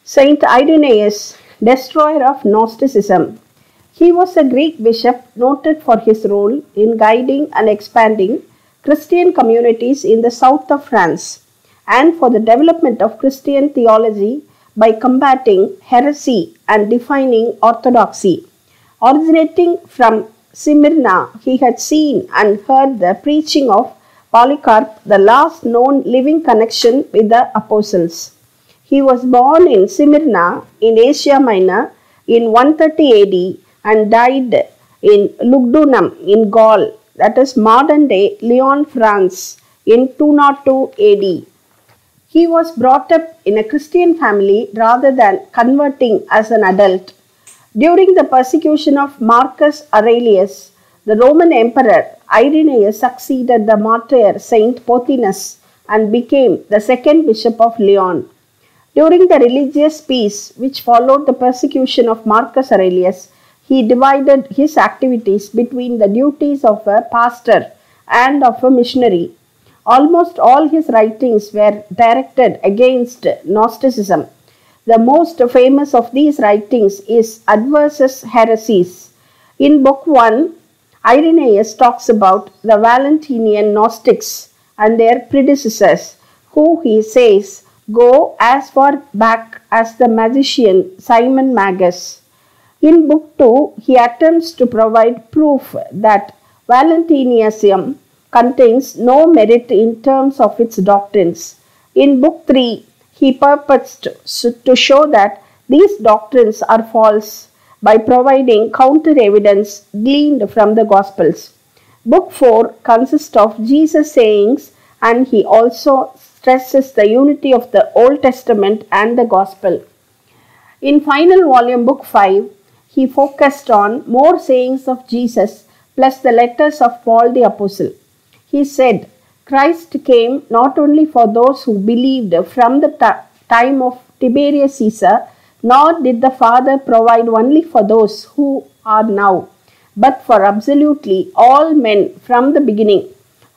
Saint Irenaeus, destroyer of Gnosticism. He was a Greek bishop noted for his role in guiding and expanding Christian communities in the south of France and for the development of Christian theology by combating heresy and defining orthodoxy. Originating from Smyrna, he had seen and heard the preaching of Polycarp, the last known living connection with the apostles. He was born in Smyrna in Asia Minor in 130 AD and died in Lugdunum in Gaul, that is modern day Lyon, France, in 202 AD. He was brought up in a Christian family rather than converting as an adult. During the persecution of Marcus Aurelius, the Roman Emperor, Irenaeus succeeded the martyr Saint Pothinus and became the second bishop of Lyon. During the religious peace which followed the persecution of Marcus Aurelius, he divided his activities between the duties of a pastor and of a missionary. Almost all his writings were directed against Gnosticism. The most famous of these writings is Adversus Heresies. In Book 1, Irenaeus talks about the Valentinian Gnostics and their predecessors, who he says go as far back as the magician Simon Magus. In Book 2, he attempts to provide proof that Valentinianism contains no merit in terms of its doctrines. In Book 3, he purposed to show that these doctrines are false by providing counter evidence gleaned from the Gospels. Book 4 consists of Jesus' sayings, and he also stresses the unity of the Old Testament and the Gospel. In final volume Book 5, he focused on more sayings of Jesus plus the letters of Paul the Apostle. He said, Christ came not only for those who believed from the time of Tiberius Caesar, nor did the Father provide only for those who are now, but for absolutely all men from the beginning,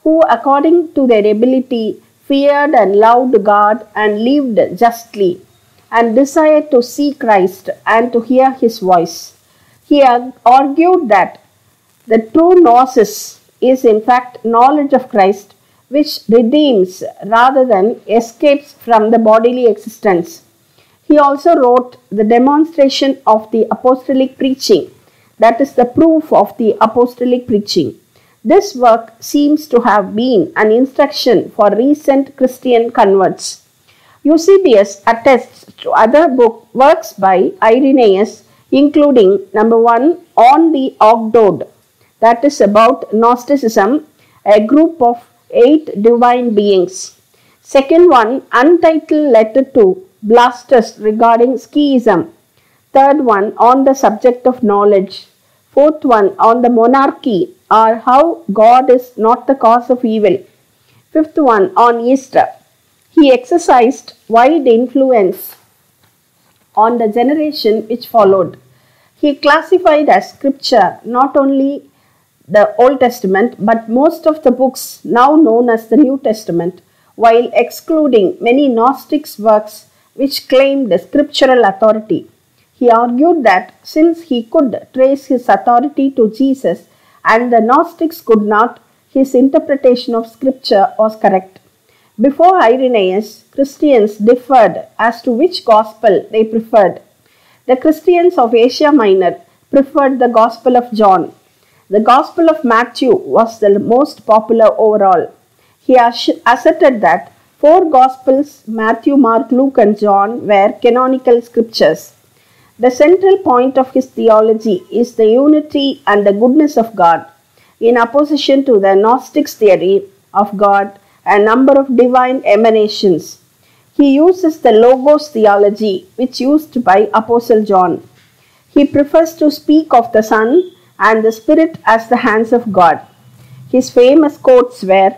who according to their ability feared and loved God and lived justly, and desired to see Christ and to hear his voice. He argued that the true gnosis is in fact knowledge of Christ, which redeems rather than escapes from the bodily existence. He also wrote the demonstration of the apostolic preaching, that is the proof of the apostolic preaching. This work seems to have been an instruction for recent Christian converts. Eusebius attests to other works by Irenaeus, including number 1, On the Ogdoad, that is about Gnosticism, a group of 8 divine beings. Second one, Untitled Letter to Blastus regarding Schiism. Third one, On the Subject of Knowledge. Fourth one, On the Monarchy, or How God is not the cause of evil. Fifth one, On Easter. He exercised wide influence on the generation which followed. He classified as scripture not only the Old Testament but most of the books now known as the New Testament, while excluding many Gnostic works which claimed scriptural authority. He argued that since he could trace his authority to Jesus and the Gnostics could not, his interpretation of scripture was correct. Before Irenaeus, Christians differed as to which gospel they preferred. The Christians of Asia Minor preferred the Gospel of John. The Gospel of Matthew was the most popular overall. He asserted that 4 Gospels, Matthew, Mark, Luke and John, were canonical scriptures. The central point of his theology is the unity and the goodness of God, in opposition to the Gnostics' theory of God, a number of divine emanations. He uses the Logos theology, which used by Apostle John. He prefers to speak of the Son and the Spirit as the hands of God. His famous quotes were,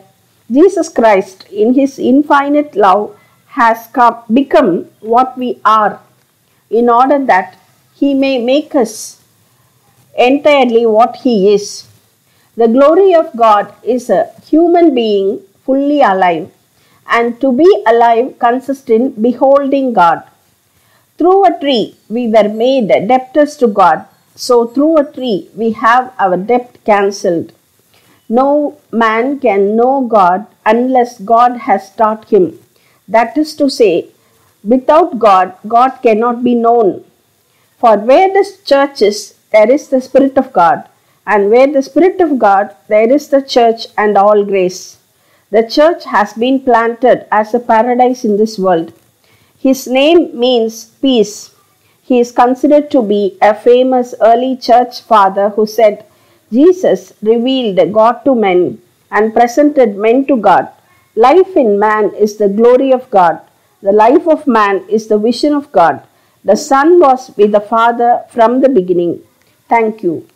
Jesus Christ, in his infinite love, has become what we are, in order that he may make us entirely what he is. The glory of God is a human being fully alive, and to be alive consists in beholding God. Through a tree we were made debtors to God, so through a tree we have our debt cancelled. No man can know God unless God has taught him. That is to say, without God, God cannot be known. For where the church is, there is the Spirit of God, and where the Spirit of God, there is the church and all grace. The church has been planted as a paradise in this world. His name means peace. He is considered to be a famous early church father who said, Jesus revealed God to men and presented men to God. Life in man is the glory of God. The life of man is the vision of God. The Son was with the Father from the beginning. Thank you.